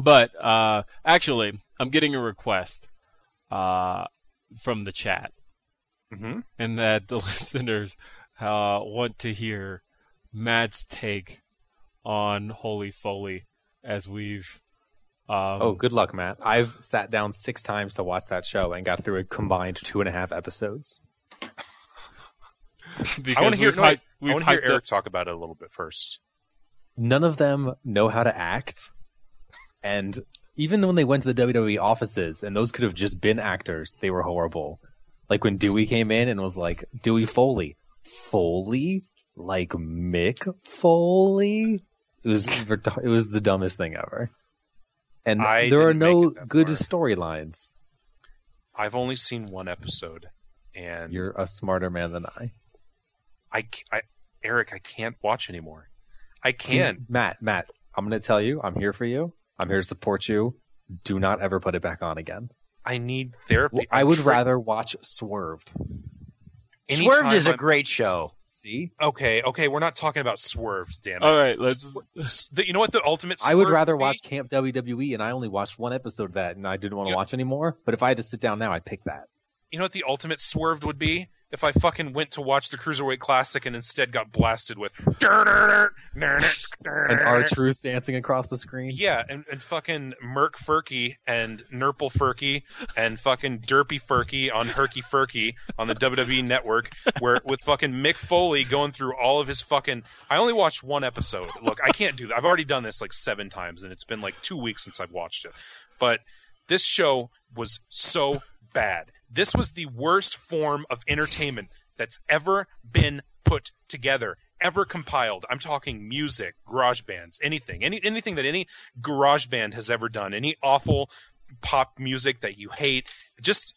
But actually, I'm getting a request from the chat, and that the listeners want to hear Matt's take on Holy Foley as we've. Good luck, Matt. I've sat down 6 times to watch that show and got through a combined 2.5 episodes. I want to hear Eric talk about it a little bit first. None of them know how to act. And even when they went to the WWE offices, and those could have just been actors, they were horrible. Like when Dewey came in and was like, Dewey Foley. Foley? Like Mick Foley? It was the dumbest thing ever. And there are no good storylines. I've only seen one episode, and you're a smarter man than I. Eric, I can't watch anymore. I can't. Matt, I'm going to tell you, I'm here for you. I'm here to support you. Do not ever put it back on again. I need therapy. Well, I would rather watch Swerved. Swerved is a great show. See? Okay, we're not talking about Swerved, damn it. All right, let's. You know what the ultimate Swerve I would rather watch Camp WWE, and I only watched one episode of that, and I didn't want to watch anymore. But if I had to sit down now, I'd pick that. You know what the ultimate Swerved would be? If I fucking went to watch the Cruiserweight Classic and instead got blasted with and R-Truth dancing across the screen. Yeah, and fucking Merc Ferky and Nurple Ferky and fucking Derpy Ferky on Herky Ferky on the WWE Network, where with fucking Mick Foley going through all of his fucking. I only watched one episode. Look, I can't do that. I've already done this like 7 times, and it's been like 2 weeks since I've watched it. But this show was so bad. This was the worst form of entertainment that's ever been put together, ever compiled. I'm talking music, garage bands, anything that any garage band has ever done, any awful pop music that you hate, just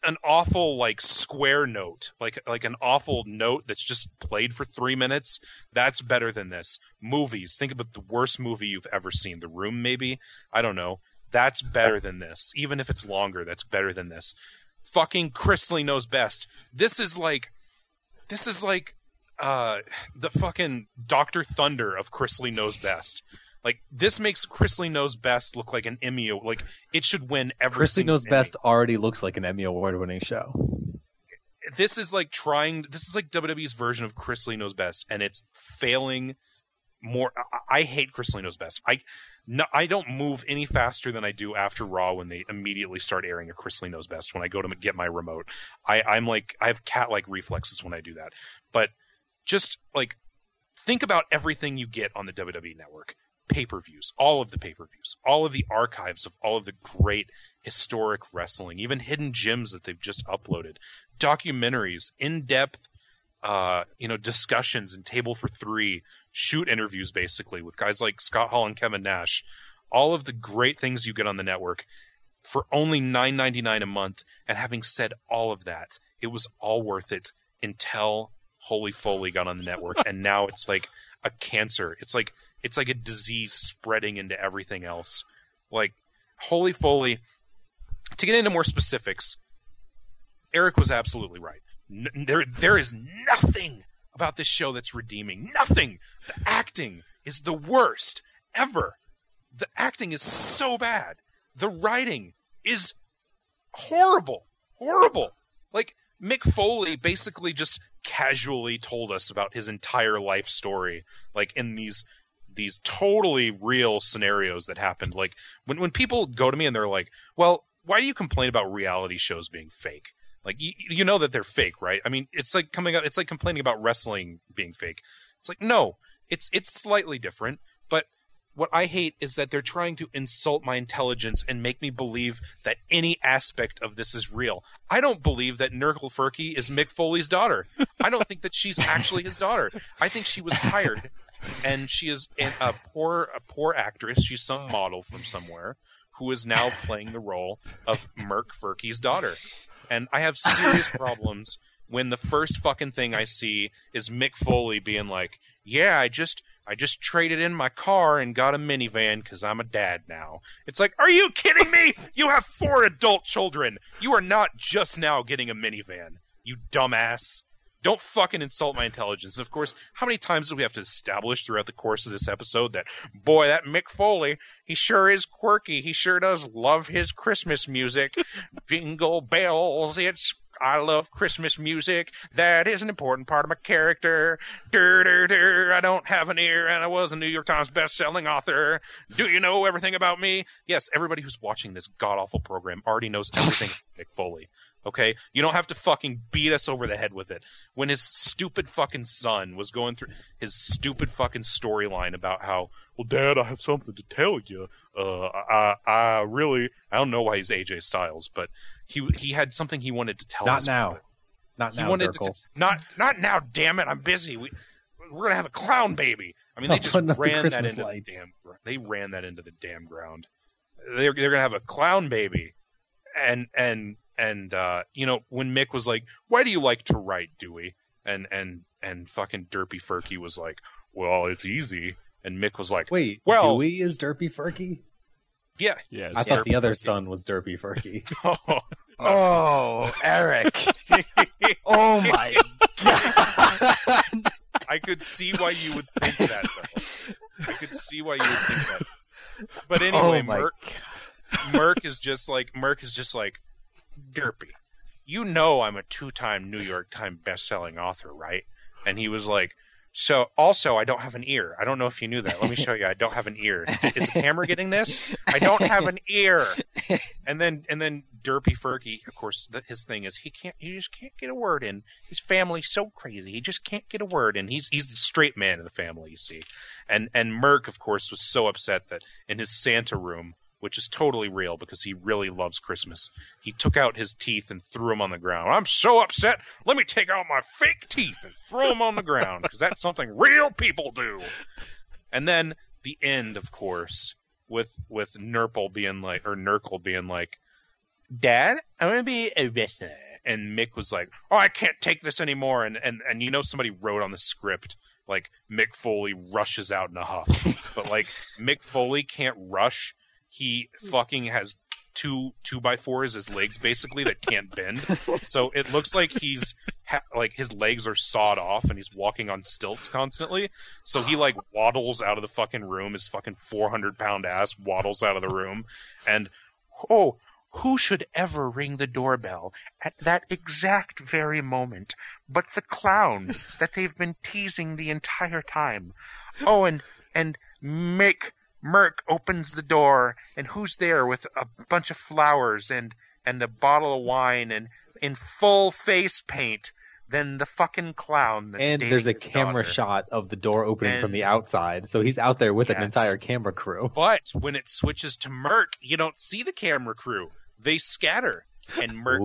an awful like square note, like an awful note that's just played for 3 minutes. That's better than this. Movies. Think about the worst movie you've ever seen. The Room, maybe? I don't know. That's better than this. Even if it's longer, that's better than this. Fucking Chrisley Knows Best. This is like the fucking Dr. Thunder of Chrisley Knows Best. Like, this makes Chrisley Knows Best look like an Emmy. Like, it should win every single Chrisley Knows Emmy. Best already looks like an Emmy award-winning show. This is like WWE's version of Chrisley Knows Best, and it's failing more. I hate Chrisley Knows Best. I don't move any faster than I do after Raw when they immediately start airing a Chrisley Knows Best when I go to get my remote. I have cat-like reflexes when I do that. But just, like, think about everything you get on the WWE Network. Pay-per-views, all of the pay-per-views, all of the archives of all of the great historic wrestling, even hidden gems that they've just uploaded, documentaries, in-depth discussions and Table for Three, shoot interviews basically with guys like Scott Hall and Kevin Nash, all of the great things you get on the network for only $9.99 a month. And having said all of that, it was all worth it until Holy Foley got on the network, and now it's like a cancer. It's like a disease spreading into everything else. Like, Holy Foley, to get into more specifics, Eric was absolutely right. There is nothing about this show that's redeeming. Nothing. The acting is the worst ever. The acting is so bad. The writing is horrible. Horrible. Like, Mick Foley basically just casually told us about his entire life story, like in these totally real scenarios that happened. Like, when people go to me and they're like, well, why do you complain about reality shows being fake? Like, you know that they're fake, right? I mean, it's like complaining about wrestling being fake. It's like, no, it's slightly different. But what I hate is that they're trying to insult my intelligence and make me believe that any aspect of this is real. I don't believe that Nurgle Ferky is Mick Foley's daughter. I don't think that she's actually his daughter. I think she was hired, and she is a poor actress. She's some model from somewhere who is now playing the role of Merc Ferky's daughter. And I have serious problems when the first fucking thing I see is Mick Foley being like, yeah, I just traded in my car and got a minivan because I'm a dad now. It's like, are you kidding me? You have 4 adult children. You are not just now getting a minivan, you dumbass. Don't fucking insult my intelligence. And of course, how many times do we have to establish throughout the course of this episode that, boy, that Mick Foley, he sure is quirky. He sure does love his Christmas music. Jingle bells, I love Christmas music. That is an important part of my character. I don't have an ear, and I was a New York Times best-selling author. Do you know everything about me? Yes, everybody who's watching this god-awful program already knows everything about Mick Foley. Okay? You don't have to fucking beat us over the head with it. When his stupid fucking son was going through his stupid fucking storyline about how, well, Dad, I have something to tell you. I don't know why he's AJ Styles, but he had something he wanted to tell us. Not now, Dirkle. Not now, damn it, I'm busy. We're gonna have a clown baby. I mean, they just ran that into they ran that into the damn ground. They're gonna have a clown baby, and you know, when Mick was like, "Why do you like to write, Dewey?" and fucking Derpy Ferky was like, "Well, it's easy." And Mick was like, "Wait, well, Dewey is Derpy Ferky?" Yeah. I thought the other son was Derpy Ferky. Oh, Eric. Oh my God. I could see why you would think that, though. I could see why you would think that. But anyway, Merc is just like, Derpy, you know I'm a 2-time New York Times best-selling author, right? And he was like, so also I don't have an ear. I don't know if you knew that. Let me show you. I don't have an ear. Is the camera getting this? I don't have an ear. And then Derpy Ferky, of course, his thing is he just can't get a word in. His family's so crazy. He just can't get a word in. He's the straight man of the family, you see. And Merc, of course, was so upset that in his Santa room, which is totally real because he really loves Christmas, he took out his teeth and threw them on the ground. I'm so upset. Let me take out my fake teeth and throw them on the ground because that's something real people do. And then the end, of course, with Nurple being like, Dad, I want to be a wrestler. And Mick was like, oh, I can't take this anymore. And you know, somebody wrote on the script, like, Mick Foley rushes out in a huff. But like, Mick Foley can't rush. He fucking has 2x4s as legs basically that can't bend. So it looks like he's like his legs are sawed off and he's walking on stilts constantly. So he like waddles out of the fucking room. His fucking 400-pound ass waddles out of the room. And who should ever ring the doorbell at that exact very moment but the clown that they've been teasing the entire time? Oh, and Merc opens the door, and who's there with a bunch of flowers and a bottle of wine and in full face paint? Then the fucking clown that's and there's a camera shot of the door opening from the outside, so he's out there with an entire camera crew. But when it switches to Merc, you don't see the camera crew. They scatter, and Merc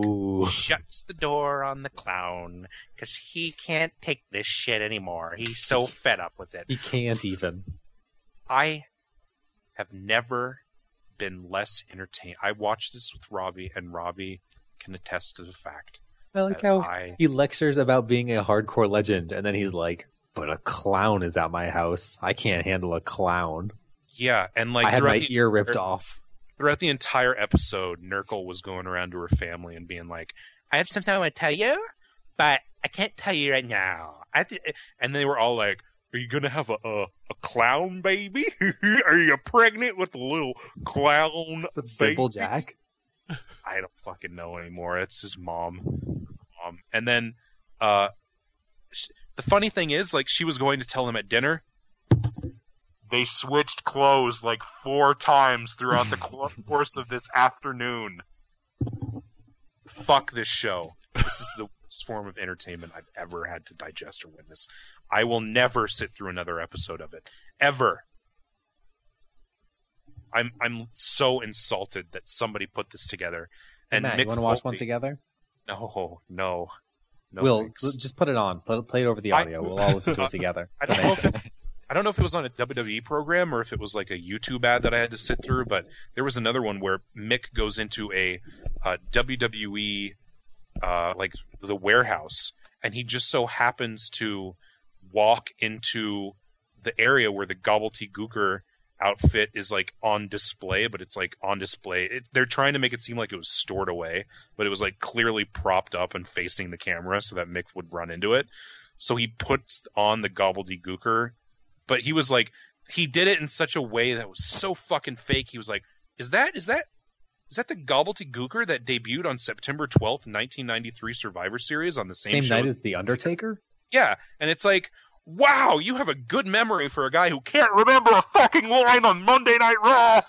shuts the door on the clown because he can't take this shit anymore. He's so fed up with it. He can't even. I have never been less entertained. I watched this with Robbie, and Robbie can attest to the fact. I like how he lectures about being a hardcore legend, and then he's like, but a clown is at my house. I can't handle a clown. Yeah, and like I had my ear ripped off. Throughout the entire episode, Nurgle was going around to her family and being like, I have something I want to tell you, but I can't tell you right now. And they were all like, are you going to have a clown baby? Are you pregnant with a little clown Is it Simple Jack? I don't fucking know anymore. It's his mom. And then the funny thing is, like, she was going to tell him at dinner. They switched clothes like 4 times throughout the course of this afternoon. Fuck this show. This is the worst form of entertainment I've ever had to digest or witness. I will never sit through another episode of it. Ever. I'm so insulted that somebody put this together. And Matt, you want to watch one together? No. We'll just put it on. Play it over the audio. We'll all listen to it together. I don't know if it was on a WWE program or if it was like a YouTube ad that I had to sit through, but there was another one where Mick goes into a WWE like the warehouse, and he just so happens to walk into the area where the gobbledygooker outfit is like on display, but it's like on display. They're trying to make it seem like it was stored away, but it was like clearly propped up and facing the camera so that Mick would run into it. So he puts on the gobbledygooker, but he was like, he did it in such a way that was so fucking fake. He was like, is that the gobbledygooker that debuted on September 12th, 1993 Survivor Series on the same show? night as The Undertaker? Yeah, and it's like, wow, you have a good memory for a guy who can't remember a fucking line on Monday Night Raw!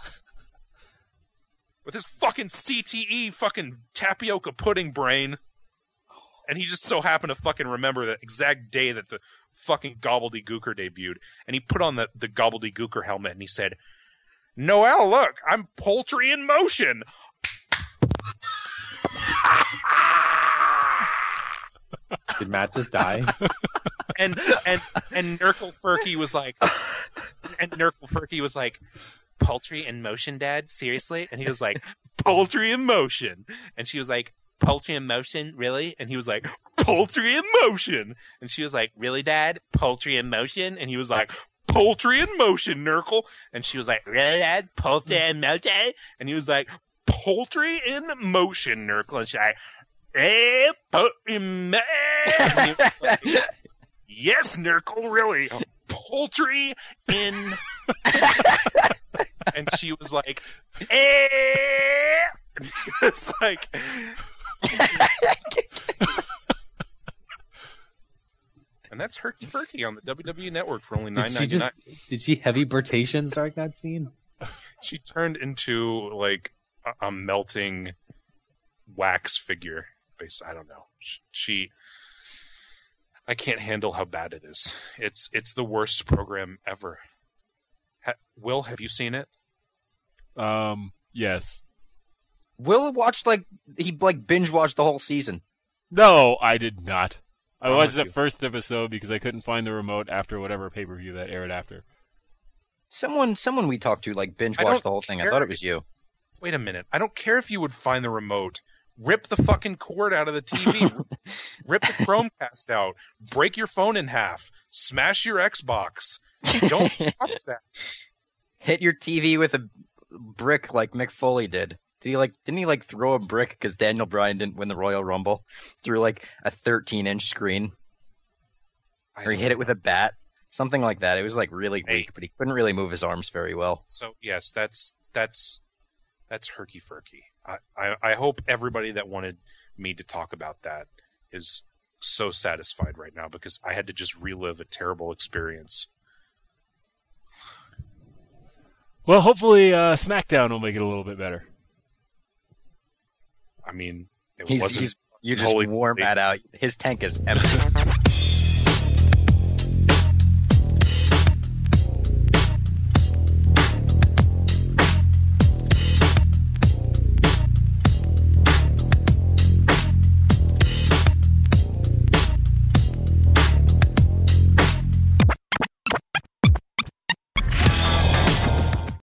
With his fucking CTE fucking tapioca pudding brain. And he just so happened to fucking remember the exact day that the fucking gobbledygooker debuted. And he put on the gobbledygooker helmet and he said, Noelle, look, I'm poultry in motion! Did Matt just die? And Nurgle Ferky was like, poultry in motion, Dad? Seriously? And he was like, poultry in motion. And she was like, poultry in motion? Really? And he was like, poultry in motion. And she was like, really, Dad? Poultry in motion? And he was like, poultry in motion, Nurgle. And she was like, really, Dad? Poultry in motion? And he was like, poultry in motion, Nurgle. And she's like, yes, Nurgle, really. Poultry in... And she was like, And it's like... And that's Herky Ferky on the WWE Network for only $9.99. Did she heavy burtations during that scene? She turned into, like, a melting wax figure. I don't know. I can't handle how bad it is. It's the worst program ever. Will, have you seen it? Yes. Will watched he binge watched the whole season. No, I did not. I watched the first episode because I couldn't find the remote after whatever pay-per-view that aired after. Someone we talked to binge watched the whole thing. I thought it was you. Wait a minute. I don't care if you would find the remote. Rip the fucking cord out of the TV. Rip the Chromecast out. Break your phone in half. Smash your Xbox. Don't touch that. Hit your TV with a brick like Mick Foley did. Didn't he throw a brick because Daniel Bryan didn't win the Royal Rumble through a 13-inch screen? Or he hit it with a bat? Something like that. It was really weak, but he couldn't really move his arms very well. So yes, that's Herky Ferky. I hope everybody that wanted me to talk about that is so satisfied right now because I had to just relive a terrible experience. Well, hopefully SmackDown will make it a little bit better. I mean, you just wore Matt out. His tank is empty.